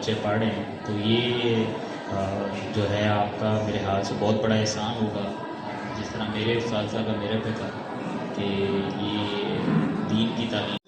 बच्चे पढ़ रहे हैं, तो ये जो है आपका मेरे ख्याल से बहुत बड़ा एहसान होगा, जिस तरह मेरे उस्ताद का मेरे पे था कि ये दीन की तालीम।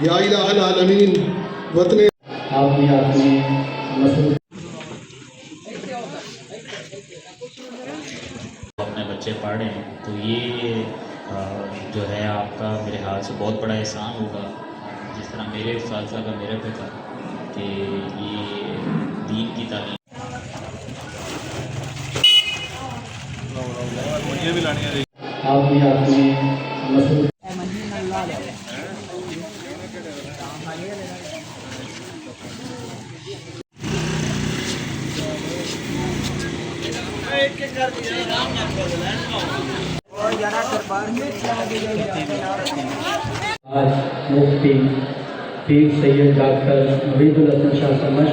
या इलाहुल आलमीन वतन अपने बच्चे पढ़ रहे हैं, तो ये जो है आपका मेरे ख्याल से बहुत बड़ा एहसान होगा, जिस तरह मेरे उस्ताद का मेरे पे था कि ये दीन की तालीम। मुझे भी लानी है। आप भी आपने मसूद आज मुफ्ती पीर सैयद डॉक्टर मुहीदुल हसन शाह समझ